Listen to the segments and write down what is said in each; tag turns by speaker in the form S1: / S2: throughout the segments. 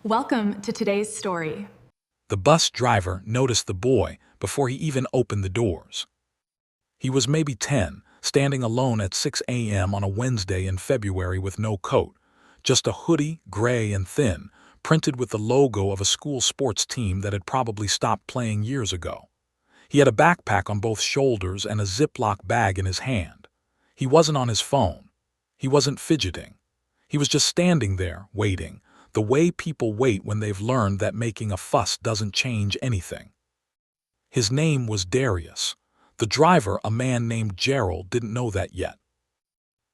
S1: Welcome to today's story.
S2: The bus driver noticed the boy before he even opened the doors. He was maybe 10, standing alone at 6 a.m. on a Wednesday in February with no coat, just a hoodie, gray and thin, printed with the logo of a school sports team that had probably stopped playing years ago. He had a backpack on both shoulders and a ziplock bag in his hand. He wasn't on his phone. He wasn't fidgeting. He was just standing there, waiting, the way people wait when they've learned that making a fuss doesn't change anything. His name was Darius. The driver, a man named Gerald, didn't know that yet.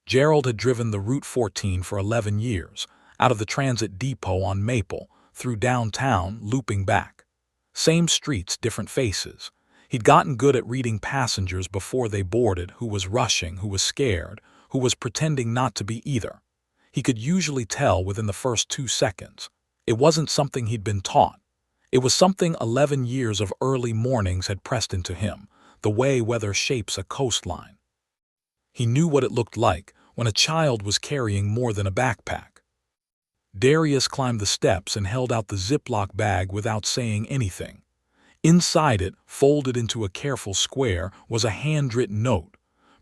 S2: Gerald had driven the Route 14 for 11 years, out of the transit depot on Maple, through downtown, looping back. Same streets, different faces. He'd gotten good at reading passengers before they boarded, who was rushing, who was scared, who was pretending not to be either. He could usually tell within the first 2 seconds. It wasn't something he'd been taught. It was something 11 years of early mornings had pressed into him, the way weather shapes a coastline. He knew what it looked like when a child was carrying more than a backpack. Darius climbed the steps and held out the Ziploc bag without saying anything. Inside it, folded into a careful square, was a handwritten note.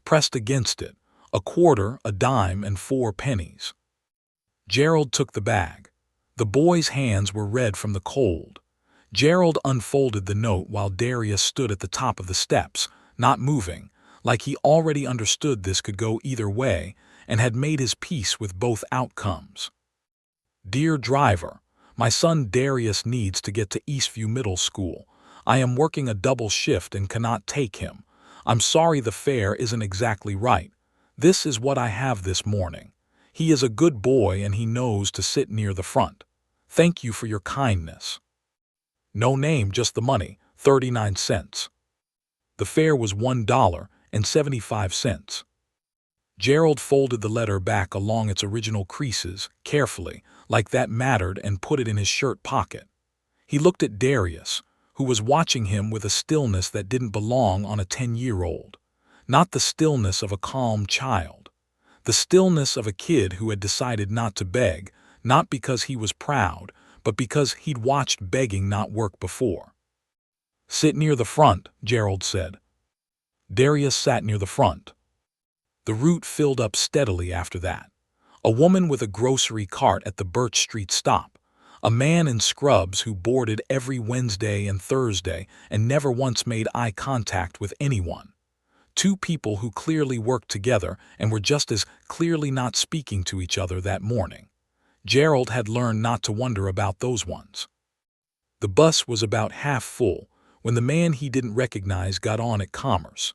S2: Pressed against it, a quarter, a dime, and 4 pennies. Gerald took the bag. The boy's hands were red from the cold. Gerald unfolded the note while Darius stood at the top of the steps, not moving, like he already understood this could go either way and had made his peace with both outcomes. Dear driver, my son Darius needs to get to Eastview Middle School. I am working a double shift and cannot take him. I'm sorry the fare isn't exactly right. This is what I have this morning. He is a good boy and he knows to sit near the front. Thank you for your kindness. No name, just the money, 39 cents. The fare was $1.75. Gerald folded the letter back along its original creases, carefully, like that mattered, and put it in his shirt pocket. He looked at Darius, who was watching him with a stillness that didn't belong on a 10-year-old. Not the stillness of a calm child. The stillness of a kid who had decided not to beg, not because he was proud, but because he'd watched begging not work before. Sit near the front, Gerald said. Darius sat near the front. The route filled up steadily after that. A woman with a grocery cart at the Birch Street stop. A man in scrubs who boarded every Wednesday and Thursday and never once made eye contact with anyone. 2 people who clearly worked together and were just as clearly not speaking to each other that morning. Gerald had learned not to wonder about those ones. The bus was about half full when the man he didn't recognize got on at Commerce.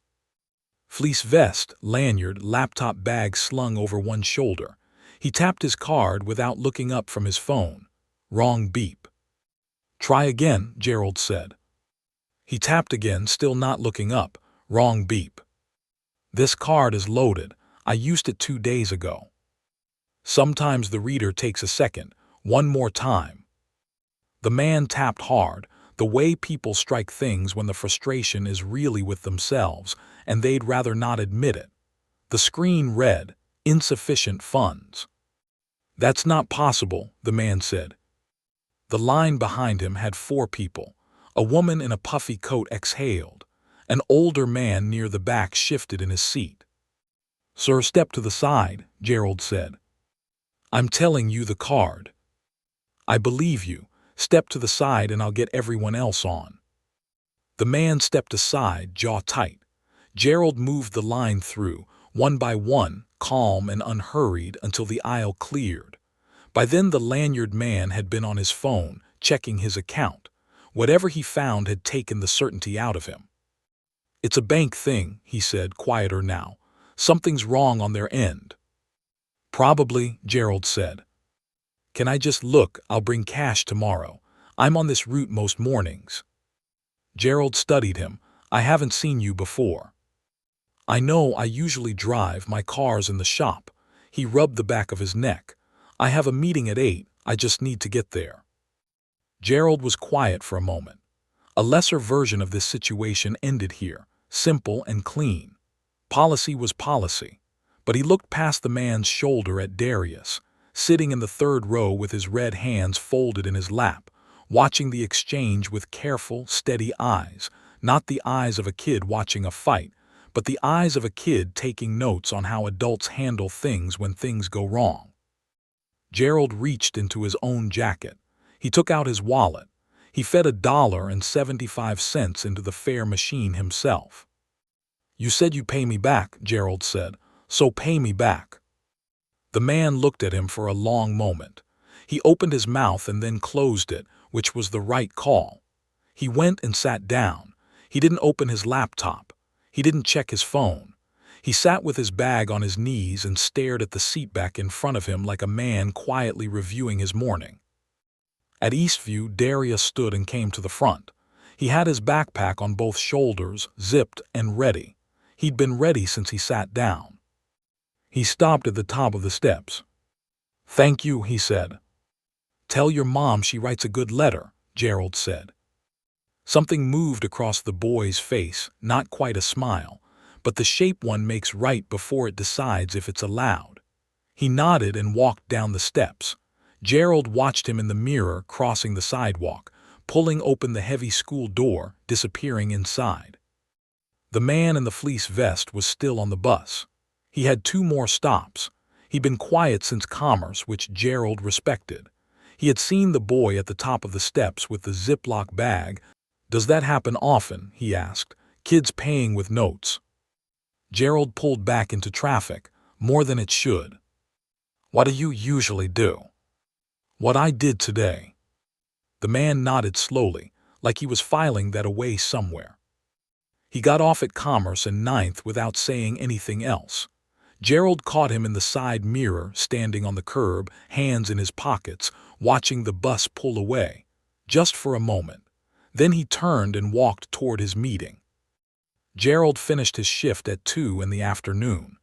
S2: Fleece vest, lanyard, laptop bag slung over one shoulder. He tapped his card without looking up from his phone. Wrong beep. Try again, Gerald said. He tapped again, still not looking up. Wrong beep. This card is loaded. I used it 2 days ago. Sometimes the reader takes a second. One more time. The man tapped hard, the way people strike things when the frustration is really with themselves, and they'd rather not admit it. The screen read, insufficient funds. That's not possible, the man said. The line behind him had 4 people. A woman in a puffy coat exhaled. An older man near the back shifted in his seat. Sir, step to the side, Gerald said. I'm telling you the card. I believe you. Step to the side and I'll get everyone else on. The man stepped aside, jaw tight. Gerald moved the line through, one by one, calm and unhurried, until the aisle cleared. By then the lanyard man had been on his phone, checking his account. Whatever he found had taken the certainty out of him. It's a bank thing, he said, quieter now. Something's wrong on their end. Probably, Gerald said. Can I just look? I'll bring cash tomorrow. I'm on this route most mornings. Gerald studied him. I haven't seen you before. I know, I usually drive, my car's in the shop. He rubbed the back of his neck. I have a meeting at 8, I just need to get there. Gerald was quiet for a moment. A lesser version of this situation ended here, simple and clean. Policy was policy. But he looked past the man's shoulder at Darius. sitting in the third row with his red hands folded in his lap, watching the exchange with careful, steady eyes, not the eyes of a kid watching a fight, but the eyes of a kid taking notes on how adults handle things when things go wrong. Gerald reached into his own jacket. He took out his wallet. He fed $1.75 into the fare machine himself. "You said you'd pay me back," Gerald said, "so pay me back." The man looked at him for a long moment. He opened his mouth and then closed it, which was the right call. He went and sat down. He didn't open his laptop. He didn't check his phone. He sat with his bag on his knees and stared at the seat back in front of him like a man quietly reviewing his morning. At Eastview, Darius stood and came to the front. He had his backpack on both shoulders, zipped and ready. He'd been ready since he sat down. He stopped at the top of the steps. "Thank you," he said. "Tell your mom she writes a good letter," Gerald said. Something moved across the boy's face, not quite a smile, but the shape one makes right before it decides if it's allowed. He nodded and walked down the steps. Gerald watched him in the mirror crossing the sidewalk, pulling open the heavy school door, disappearing inside. The man in the fleece vest was still on the bus. He had 2 more stops. He'd been quiet since Commerce, which Gerald respected. He had seen the boy at the top of the steps with the ziplock bag. "Does that happen often?" he asked. "Kids paying with notes." Gerald pulled back into traffic, more than it should. "What do you usually do?" "What I did today." The man nodded slowly, like he was filing that away somewhere. He got off at Commerce and 9th without saying anything else. Gerald caught him in the side mirror, standing on the curb, hands in his pockets, watching the bus pull away, just for a moment. Then he turned and walked toward his meeting. Gerald finished his shift at 2 in the afternoon.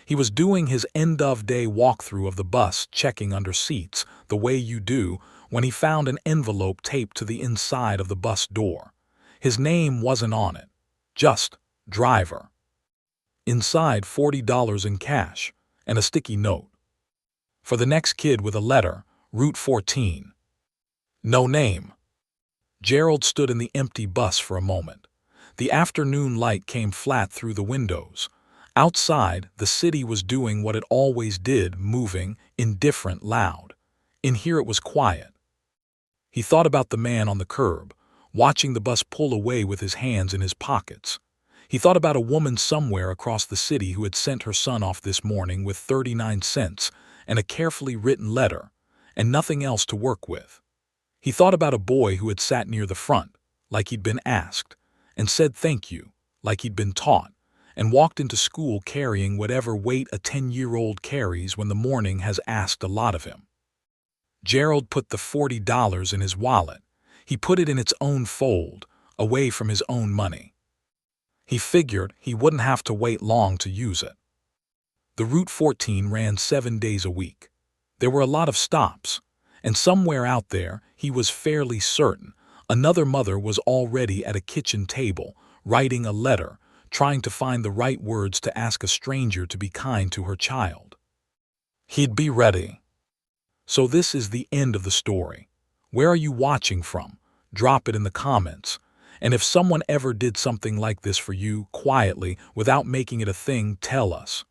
S2: He was doing his end-of-day walkthrough of the bus, checking under seats, the way you do, when he found an envelope taped to the inside of the bus door. His name wasn't on it, just driver. Inside, $40 in cash and a sticky note. "For the next kid with a letter, Route 14. No name." Gerald stood in the empty bus for a moment. The afternoon light came flat through the windows. Outside, the city was doing what it always did, moving, indifferent, loud. In here it was quiet. He thought about the man on the curb, watching the bus pull away with his hands in his pockets. He thought about a woman somewhere across the city who had sent her son off this morning with 39 cents and a carefully written letter, and nothing else to work with. He thought about a boy who had sat near the front, like he'd been asked, and said thank you, like he'd been taught, and walked into school carrying whatever weight a 10-year-old carries when the morning has asked a lot of him. Gerald put the $40 in his wallet. He put it in its own fold, away from his own money. He figured he wouldn't have to wait long to use it. The Route 14 ran 7 days a week. There were a lot of stops, and somewhere out there, he was fairly certain, another mother was already at a kitchen table, writing a letter, trying to find the right words to ask a stranger to be kind to her child. He'd be ready. So this is the end of the story. Where are you watching from? Drop it in the comments. And if someone ever did something like this for you, quietly, without making it a thing, tell us.